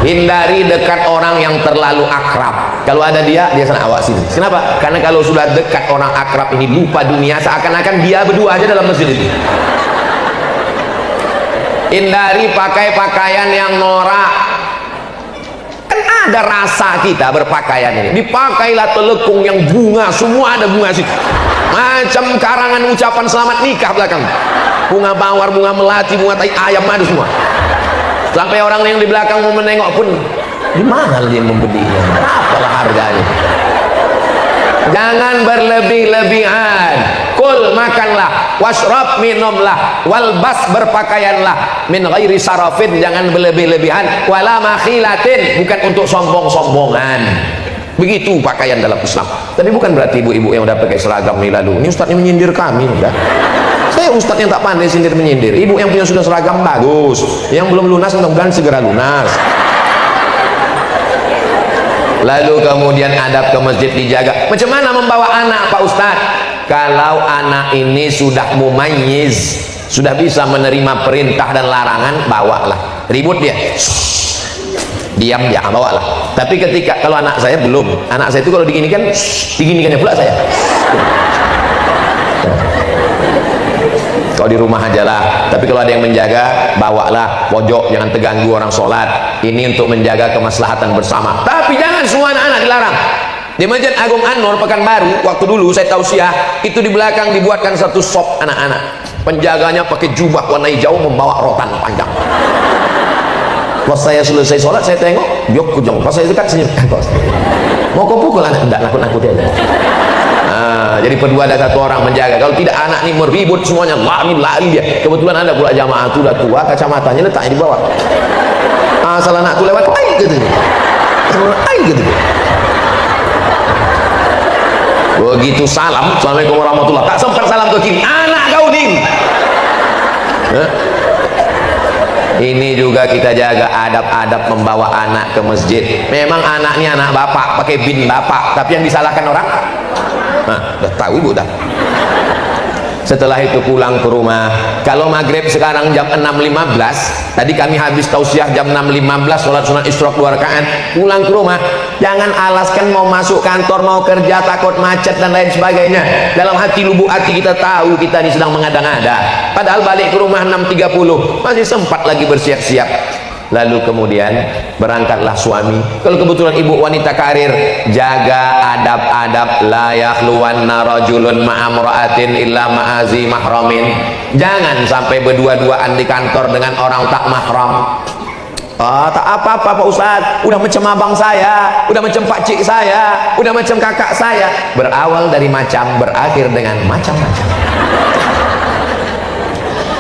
Hindari dekat orang yang terlalu akrab. Kalau ada dia sana awasin. Kenapa? Karena kalau sudah dekat orang akrab ini lupa dunia, seakan-akan dia berdua aja dalam masjid itu. Hindari pakai pakaian yang norak. Ada rasa kita berpakaian ini, dipakailah telekung yang bunga, semua ada bunga situ, macam karangan ucapan selamat nikah belakang, bunga mawar, bunga melati, bunga tai ayam, ada semua. Sampai orang yang di belakang mau menengok pun, di mana dia membelinya, berapalah harganya. Jangan berlebih-lebihan. Kul, makanlah, washrab, minumlah, walbas, berpakaianlah, min ghairi sarafin, jangan berlebih-lebihan, wala makhilatin, bukan untuk sombong-sombongan. Begitu pakaian dalam Islam. Tapi bukan berarti ibu-ibu yang udah pakai seragam nih lalu ini ustadz yang menyindir kami, enggak. Saya ustadz yang tak pandai sindir menyindir. Ibu yang punya sudah seragam bagus, yang belum lunas mudah-mudahan segera lunas. Lalu kemudian adab ke masjid dijaga. Macam mana membawa anak Pak Ustadz? Kalau anak ini sudah mumayyiz, sudah bisa menerima perintah dan larangan, bawalah. Ribut dia, diam, jangan bawalah. Tapi ketika kalau anak saya belum, anak saya itu kalau diginikan, diginikannya pula saya. Kalau di rumah aja lah. Tapi kalau ada yang menjaga, bawalah pojok, jangan terganggu orang sholat. Ini untuk menjaga kemaslahatan bersama. Tapi jangan semua anak-anak dilarang. Di Masjid Agung An-Nur Pekanbaru, waktu dulu saya tausiah, itu di belakang dibuatkan satu shop anak-anak. Penjaganya pakai jubah warna hijau, membawa rotan panjang. Pas saya selesai sholat, saya tengok, biok kujong. Pas saya dekat senyum, mau kau pukul anak? Enggak, nakut-nakuti aja. Nah, jadi berdua ada satu orang menjaga. Kalau tidak anak ini meribut semuanya, lari dia. Kebetulan ada pula jamaah itu udah tua, kacamatanya letaknya di bawah. Salah anak itu lewat, ay gitu. Ay gitu. Begitu salam, assalamualaikum warahmatullah. Tak sempat salam ke kiri, anak kau nih. Ini juga kita jaga adab-adab membawa anak ke masjid. Memang anak ini anak bapak, pakai bin bapak, tapi yang disalahkan orang. Nah, udah tahu ibu dah. Setelah itu pulang ke rumah. Kalau maghrib sekarang jam 6.15, tadi kami habis tausiah jam 6.15, sholat sunat isyraq 2 rakaat. Pulang ke rumah, jangan alaskan mau masuk kantor, mau kerja, takut macet dan lain sebagainya. Dalam hati lubuk hati kita tahu kita ini sedang mengada-ngada. Padahal balik ke rumah 6.30, masih sempat lagi bersiap-siap. Lalu kemudian berangkatlah suami. Kalau kebetulan ibu wanita karir, jaga adab-adab. La yakhluwanna rajulun ma'amra'atin illa ma'azi mahramin. Jangan sampai berdua-duaan di kantor dengan orang tak mahram. Tak apa-apa Pak Ustadz, udah macam abang saya, udah macam pakcik saya, udah macam kakak saya. Berawal dari macam, berakhir dengan macam-macam.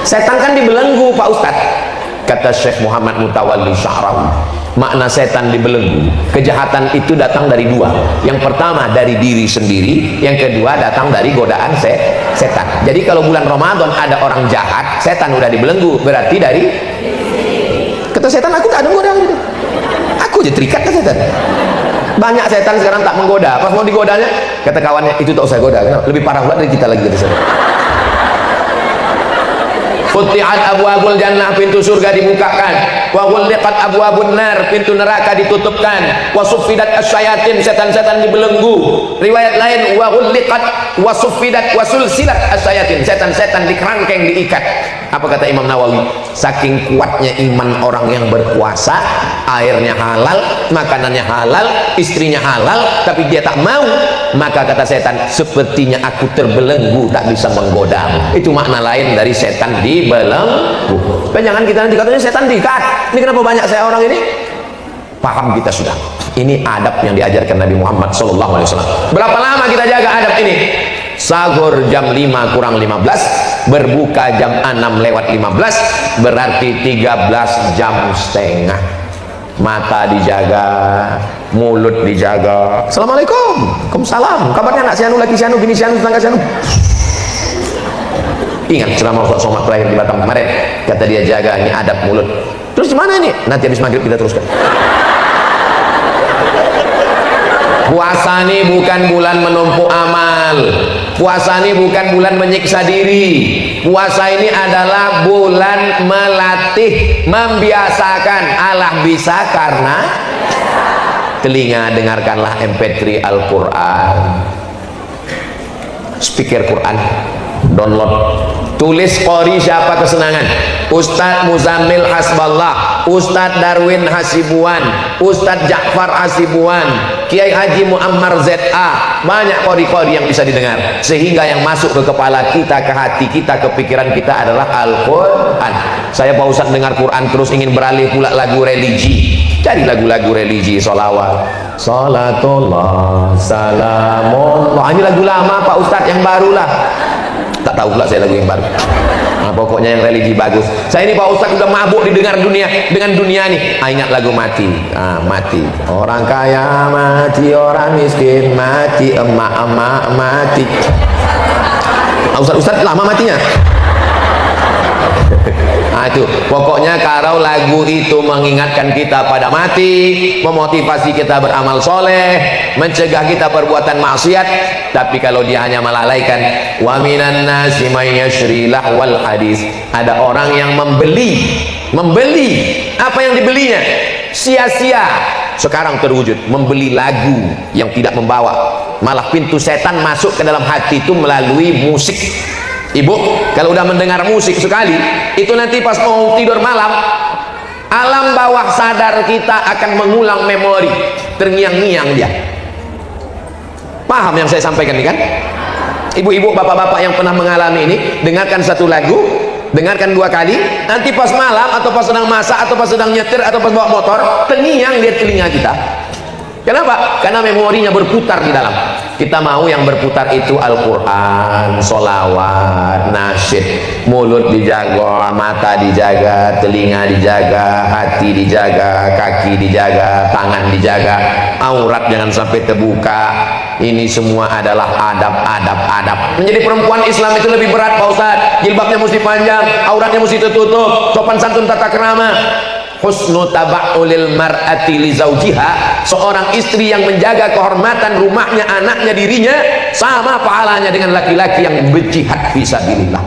Setan kan dibelenggu Pak Ustadz. Kata Syekh Muhammad Mutawalli Sya'rawi, makna setan dibelenggu, kejahatan itu datang dari dua. Yang pertama dari diri sendiri, yang kedua datang dari godaan setan. Jadi kalau bulan Ramadan ada orang jahat, setan udah dibelenggu, berarti dari kata setan, aku tak ada godaan gitu. Aku aja terikat ke setan. Banyak setan sekarang tak menggoda, pas mau digodanya kata kawannya, itu tak usah goda. Kenapa? Lebih parah pula dari kita lagi dari sana. Futihat abwabul jannah, pintu surga dibukakan. Wa ghulliqat abwabun nar, pintu neraka ditutupkan. Wa suffidat asyayatin, setan-setan dibelenggu. Riwayat lain wa ghulliqat wa suffidat wa sulsilat asyayatin, setan-setan dikerangkeng, diikat. Apa kata Imam Nawawi? Saking kuatnya iman orang yang berpuasa, airnya halal, makanannya halal, istrinya halal, tapi dia tak mau, maka kata setan, sepertinya aku terbelenggu, tak bisa menggoda. Itu makna lain dari setan dibelenggu. Jangan kita nanti katanya setan diikat. Ini kenapa banyak saya orang ini? Paham kita sudah. Ini adab yang diajarkan Nabi Muhammad SAW. Berapa lama kita jaga adab ini? Sahur jam 5 kurang 15, berbuka jam 6 lewat 15, berarti 13 jam setengah. Mata dijaga, mulut dijaga. Assalamualaikum, waalaikumsalam. Kabarnya anak sianu, laki sianu, bini sianu, tetangga sianu. Ingat ceramah Ustaz Somad terakhir di Batam kemarin, kata dia jaga ini adab mulut. Terus gimana ini? Nanti habis maghrib kita teruskan. Puasa ini bukan bulan menumpuk amal. Puasa ini bukan bulan menyiksa diri. Puasa ini adalah bulan melatih, membiasakan. Allah bisa karena telinga, dengarkanlah MP3 Al-Quran, speaker Quran, download. Tulis qori siapa kesenangan? Ustadz Muzammil Hasballah, Ustadz Darwin Hasibuan, Ustadz Ja'far Hasibuan, Kiai Haji Muammar ZA. Banyak qori-qori yang bisa didengar, sehingga yang masuk ke kepala kita, ke hati kita, ke pikiran kita adalah Al-Quran. Saya Pak Ustadz dengar Quran terus ingin beralih pula lagu religi. Cari lagu-lagu religi, solawat, salatullah, salamullah. Ini lagu lama Pak Ustadz, yang baru lah. Tak tahu pula saya lagu yang baru. Pokoknya yang religi bagus. Saya ini Pak Ustadz udah mabuk didengar dengan dunia nih. Ingat lagu mati. Mati. Orang kaya mati, orang miskin mati, emak-emak mati. Ustadz lama matinya. Itu pokoknya kalau lagu itu mengingatkan kita pada mati, memotivasi kita beramal soleh, mencegah kita perbuatan maksiat. Tapi kalau dia hanya melalaikan, wa minan nasi may yashri lahwal hadis, ada orang yang membeli apa yang dibelinya sia-sia. Sekarang terwujud membeli lagu yang tidak membawa, malah pintu setan masuk ke dalam hati itu melalui musik. Ibu, kalau udah mendengar musik sekali, itu nanti pas mau tidur malam, alam bawah sadar kita akan mengulang memori, terngiang-ngiang dia. Paham yang saya sampaikan ini kan? Ibu-ibu, bapak-bapak yang pernah mengalami ini, dengarkan satu lagu, dengarkan 2 kali, nanti pas malam atau pas sedang masak atau pas sedang nyetir atau pas bawa motor, terngiang dia telinga kita. Kenapa? Karena memorinya berputar di dalam. Kita mau yang berputar itu Al-Quran, solawat, nasyid. Mulut dijaga, mata dijaga, telinga dijaga, hati dijaga, kaki dijaga, tangan dijaga, aurat jangan sampai terbuka. Ini semua adalah adab. Menjadi perempuan Islam itu lebih berat Pak Ustadz. Jilbabnya mesti panjang, auratnya mesti tertutup, sopan santun tata krama. Husnu taba'ulil mar'ati li zawjiha, seorang istri yang menjaga kehormatan rumahnya, anaknya, dirinya, sama pahalanya dengan laki-laki yang berjihad fisabilillah.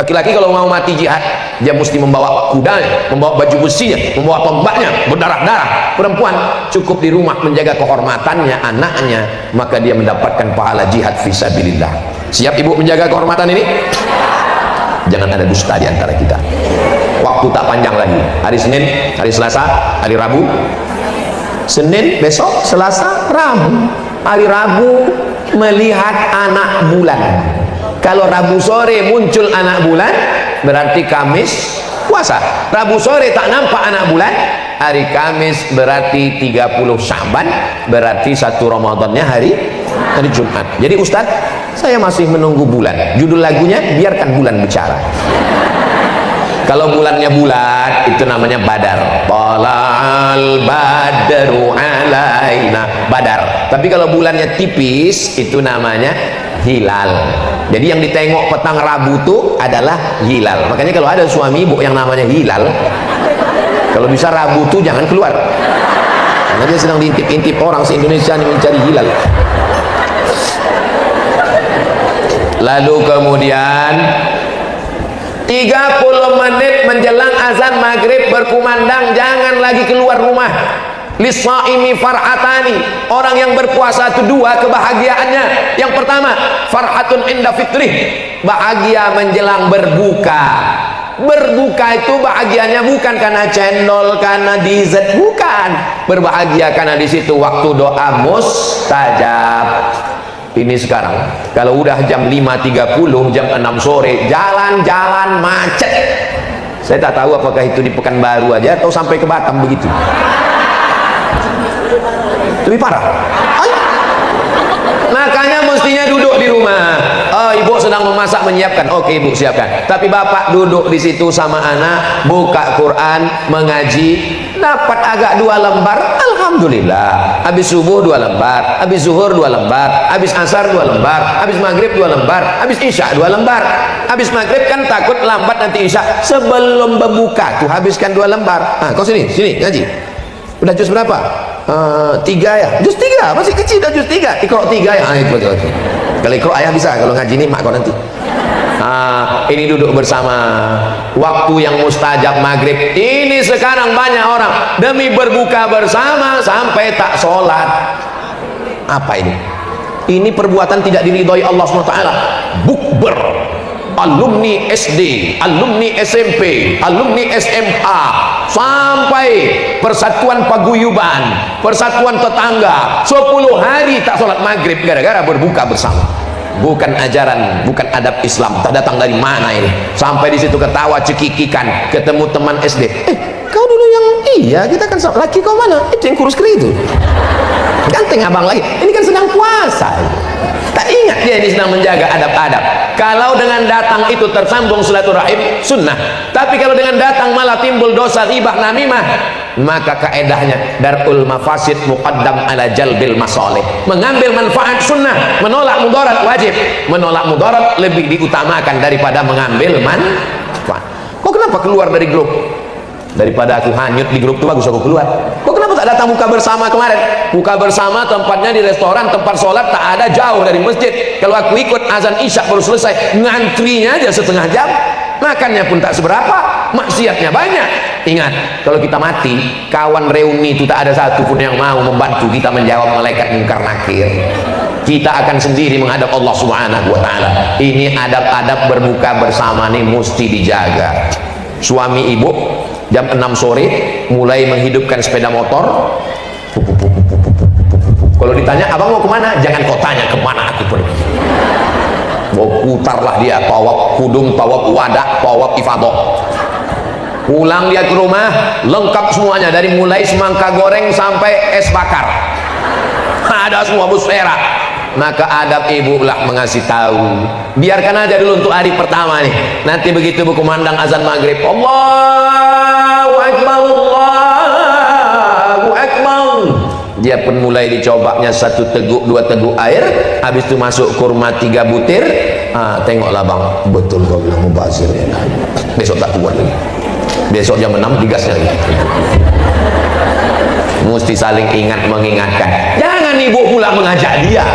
Laki-laki kalau mau mati jihad, dia mesti membawa kudanya, membawa baju besinya, membawa tombaknya, berdarah-darah. Perempuan cukup di rumah menjaga kehormatannya, anaknya, maka dia mendapatkan pahala jihad fisabilillah. Siap ibu menjaga kehormatan ini? Jangan ada dusta di antara kita. Waktu tak panjang lagi. Hari Senin, hari Selasa, hari Rabu. Senin, besok, Selasa, Rabu. Hari Rabu melihat anak bulan. Kalau Rabu sore muncul anak bulan, berarti Kamis puasa. Rabu sore tak nampak anak bulan, hari Kamis berarti 30 Sya'ban, berarti 1 Ramadannya hari Jumat. Jadi Ustadz, saya masih menunggu bulan. Judul lagunya biarkan bulan bicara. Kalau bulannya bulat, itu namanya badar. Tala'al badru alaina, badar. Tapi kalau bulannya tipis, itu namanya hilal. Jadi yang ditengok petang Rabu itu adalah hilal. Makanya kalau ada suami ibu yang namanya hilal, kalau bisa Rabu itu jangan keluar, karena dia sedang diintip-intip orang se-Indonesia ini mencari hilal. Lalu kemudian 30 menit menjelang azan maghrib berkumandang, jangan lagi keluar rumah. Lisaimi farhatani, orang yang berpuasa itu 2 kebahagiaannya. Yang pertama, farhatun inda fitrih, bahagia menjelang berbuka. Berbuka itu bahagianya bukan karena cendol, karena dessert, bukan. Berbahagia karena di situ waktu doa mustajab. Ini sekarang kalau udah jam 5.30, jam 6 sore, jalan-jalan macet. Saya tak tahu apakah itu di Pekanbaru aja atau sampai ke Batam begitu. Lebih parah. Makanya mestinya duduk di rumah. Oh, ibu sedang memasak, menyiapkan. Oke, ibu siapkan. Tapi bapak duduk di situ sama anak, buka Quran, mengaji, dapat agak 2 lembar, alhamdulillah. Habis subuh 2 lembar, habis zuhur 2 lembar, habis asar 2 lembar, habis maghrib 2 lembar, habis isya 2 lembar. Habis maghrib kan takut lambat nanti isya, sebelum berbuka tuh habiskan 2 lembar. Kau sini ngaji. Udah juz berapa? 3 ya. Juz 3 masih kecil, dah juz 3. Iqra 3 ya. Itu. Kalau Iqra ayah bisa, kalau ngaji ini mak kau nanti. Ini duduk bersama, waktu yang mustajab maghrib. Ini sekarang banyak orang demi berbuka bersama sampai tak sholat. Apa ini? Ini perbuatan tidak diridhoi Allah SWT. Bukber, alumni SD, alumni SMP, alumni SMA, sampai persatuan paguyuban, persatuan tetangga, 10 hari tak sholat maghrib gara-gara berbuka bersama. bukan ajaran, bukan adab Islam. Tak datang dari mana ini? Sampai di situ ketawa cekikikan, ketemu teman SD. Kau dulu yang iya, kita kan laki kau mana? Itu yang kurus keri itu. Ganteng abang lagi. Ini kan sedang puasa. Tak ingat dia ini sedang menjaga adab-adab. Kalau dengan datang itu tersambung silaturahim, sunnah. Tapi kalau dengan datang malah timbul dosa ghibah namimah, maka kaedahnya darul mafasid muqaddam ala jalbil masalih. Mengambil manfaat sunnah, menolak mudarat wajib. Menolak mudarat lebih diutamakan daripada mengambil manfaat. Kok kenapa keluar dari grup? Daripada aku hanyut di grup itu bagus aku keluar. Kok kenapa tak datang buka bersama kemarin? Buka bersama tempatnya di restoran, tempat sholat tak ada, jauh dari masjid. Kalau aku ikut azan isya baru selesai, ngantrinya aja setengah jam, makannya pun tak seberapa, maksiatnya banyak. Ingat, kalau kita mati, kawan reuni itu tak ada satu pun yang mau membantu kita menjawab malaikat mungkar nakir. Kita akan sendiri menghadap Allah Subhanahu wa ta'ala. Ini adab-adab berbuka bersama nih mesti dijaga. Suami ibu jam 6 sore mulai menghidupkan sepeda motor. Kalau ditanya abang mau kemana, jangan kau tanya kemana aku pergi. Mau putarlah dia, tawaf kudung, tawaf wadah, tawaf ifadah. Pulang dia ke rumah lengkap semuanya, dari mulai semangka goreng sampai es bakar ada semua busfera. Maka adab ibu lah mengasih tahu. Biarkan aja dulu untuk hari pertama nih. Nanti begitu berkumandang azan maghrib, Allahu Akbar, Allahu Akbar, dia pun mulai dicobanya 1 teguk 2 teguk air. Habis itu masuk kurma 3 butir. Tengoklah bang, betul kau bilang mubazir ya. Besok tak kuat lagi. Besok jam 6 digasnya lagi. Mesti saling ingat mengingatkan. Jangan ibu pula mengajak dia.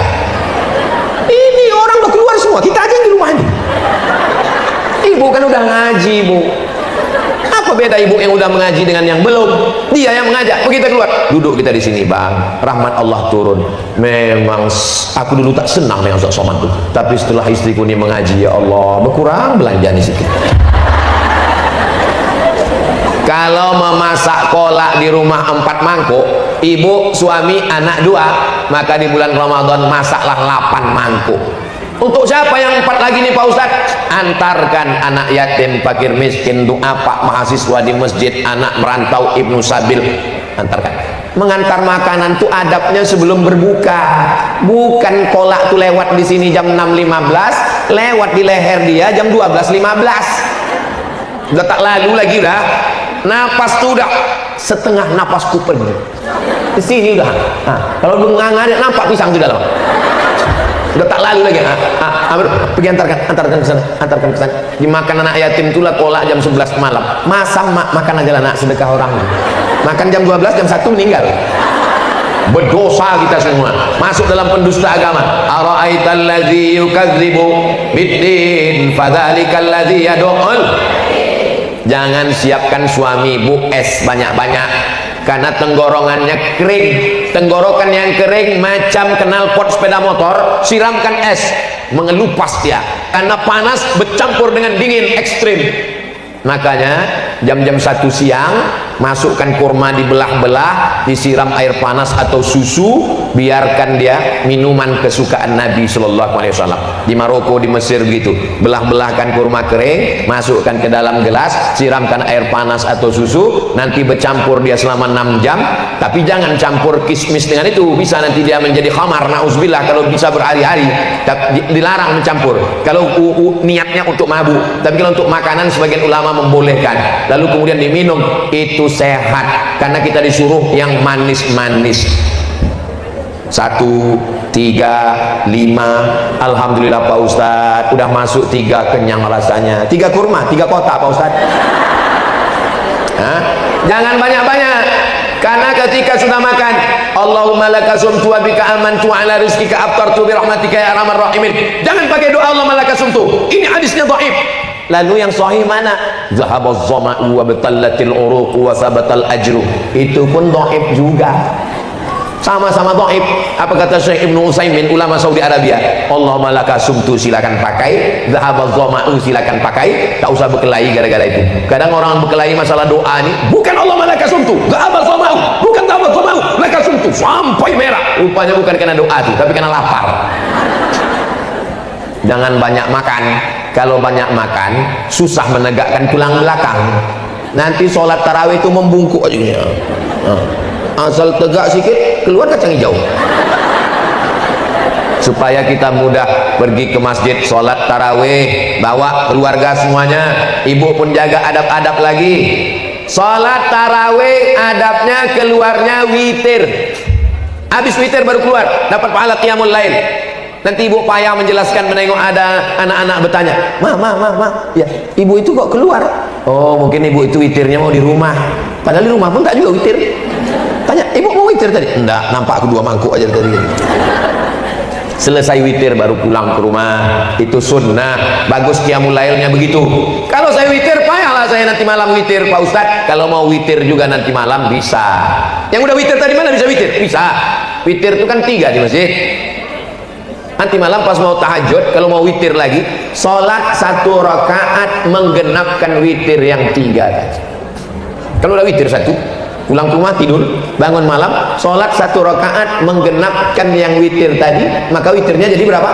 Ini orang udah keluar semua, kita aja yang di rumah ini. Ibu kan udah ngaji, Bu. Apa beda ibu yang udah mengaji dengan yang belum? Dia yang mengajak. Begitu keluar, duduk kita di sini bang. Rahmat Allah turun. Memang aku dulu tak senang dengan soman tuh, tapi setelah istriku ini mengaji, ya Allah, berkurang belanjaan sedikit. Kalau memasak kolak di rumah 4 mangkuk, ibu, suami, anak 2, maka di bulan Ramadan masaklah 8 mangkuk. Untuk siapa yang 4 lagi nih Pak Ustadz? Antarkan anak yatim, fakir miskin, duafa, mahasiswa di masjid, anak merantau, ibnu sabil, antarkan. Mengantar makanan tuh adabnya sebelum berbuka. Bukan kolak tuh lewat di sini jam 6.15, lewat di leher dia jam 12.15. Udah tak lalu lagi udah. Napas tuh udah setengah napasku pergi. Di sini udah. Kalau belum ngangin nampak pisang di dalam. Udah tak lalu lagi. Pergi antarkan ke sana, antarkan ke sana. Dimakan anak yatim itulah kolak jam 11 malam. Masa makan aja lah nak, sedekah orang. Makan jam 12, jam 1 meninggal. Berdosa kita semua, masuk dalam pendusta agama. Ara'aital ladzi yukadzibu biddin fadzalikal ladzi yad'ul. Jangan siapkan suami ibu es banyak-banyak, karena tenggorokannya kering. Tenggorokan yang kering macam knalpot sepeda motor, siramkan es, mengelupas dia karena panas bercampur dengan dingin ekstrim. Makanya jam-jam 1 siang masukkan kurma, dibelah-belah, disiram air panas atau susu, biarkan dia minuman kesukaan Nabi Shallallahu Alaihi Wasallam. Di Maroko, di Mesir begitu, belah-belahkan kurma kering, masukkan ke dalam gelas, siramkan air panas atau susu, nanti bercampur dia selama 6 jam. Tapi jangan campur kismis dengan itu, bisa nanti dia menjadi khamar, na'udzubillah. Kalau bisa berhari-hari, dilarang mencampur kalau niatnya untuk mabuk. Tapi kalau untuk makanan sebagian ulama membolehkan, lalu kemudian diminum, itu sehat, karena kita disuruh yang manis-manis. 1, 3, 5. Alhamdulillah Pak Ustadz, udah masuk 3, kenyang rasanya. 3 kurma, 3 kotak Pak Ustadz. Jangan banyak-banyak, karena ketika sudah makan, Allahumma laka sumtu wa bika amantu ala rizkika aftartu bi rahmatika ya arhamar rahimin. Jangan pakai doa Allahumma laka sumtu, ini hadisnya dhaif. Lalu yang sahih mana? Zahabaz zama'u wa batallatil uruq wa sabatal ajru. Itu pun dhaif juga. Sama-sama dhaif. Apa kata Syekh Ibnu Utsaimin, ulama Saudi Arabia? Allahumma laka sumtu, silakan pakai. Zahabaz zama'u, silakan pakai. Tak usah berkelahi gara-gara itu. Kadang orang berkelahi masalah doa ini, bukan Allahumma laka sumtu, zahabaz zama'u, bukan zahabaz zama'u, laka sumtu, sampai merah. Rupanya bukan karena doa itu, tapi karena lapar. jangan banyak makan. Kalau banyak makan susah menegakkan tulang belakang, nanti sholat tarawih itu membungkuk aja. Asal tegak sedikit keluar kacang hijau. Supaya kita mudah pergi ke masjid sholat tarawih, bawa keluarga semuanya, ibu pun jaga adab-adab lagi. Sholat tarawih adabnya keluarnya witir, habis witir baru keluar, dapat pahala qiyamul lail. Nanti ibu payah menjelaskan, menengok ada anak-anak bertanya, ma, ya ibu itu kok keluar? Oh mungkin ibu itu witirnya mau di rumah, padahal di rumah pun tak juga witir. Tanya, ibu mau witir tadi? Enggak, nampak aku 2 mangkuk aja tadi. Selesai witir baru pulang ke rumah, itu sunnah, bagus qiyamul lailnya begitu. Kalau saya witir payahlah saya nanti malam witir Pak Ustadz. Kalau mau witir juga nanti malam bisa. Yang udah witir tadi mana bisa witir? Bisa. Witir itu kan 3 di masjid. Nanti malam pas mau tahajud, kalau mau witir lagi, sholat 1 rakaat menggenapkan witir yang 3. Kalau udah witir 1, pulang ke rumah tidur, bangun malam sholat 1 rakaat menggenapkan yang witir tadi, maka witirnya jadi berapa?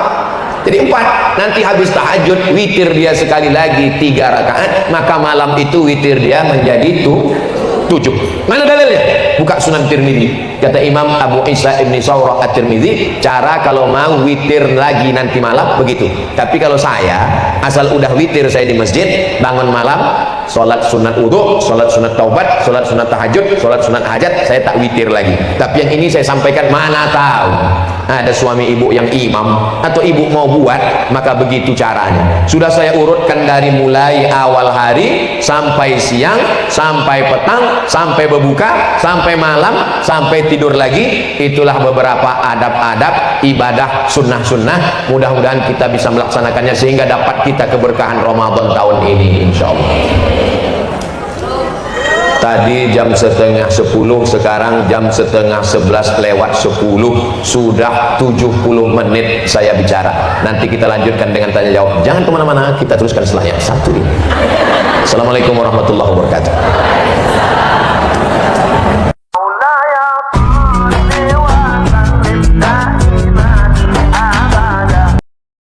Jadi 4. Nanti habis tahajud witir dia sekali lagi 3 rakaat, maka malam itu witir dia menjadi 7. Mana dalilnya? Buka Sunan Tirmidzi. Kata Imam Abu Isa Ibni Sawrah At-Tirmidzi, cara kalau mau witir lagi nanti malam begitu. Tapi kalau saya asal udah witir saya di masjid, bangun malam sholat sunat wudu, sholat sunat taubat, sholat sunat tahajud, sholat sunat hajat, saya tak witir lagi. Tapi yang ini saya sampaikan, mana tahu ada suami ibu yang imam atau ibu mau buat, maka begitu caranya. Sudah saya urutkan dari mulai awal hari sampai siang, sampai petang, sampai berbuka, sampai malam, sampai tidur lagi. Itulah beberapa adab-adab ibadah sunnah-sunnah. Mudah-mudahan kita bisa melaksanakannya sehingga dapat kita keberkahan Ramadan tahun ini, insya Allah. Tadi jam 9:30, sekarang jam 10:30 lewat 10, sudah 70 menit saya bicara. Nanti kita lanjutkan dengan tanya jawab. Jangan kemana-mana, kita teruskan setelahnya. Satu ini. Assalamualaikum warahmatullahi wabarakatuh.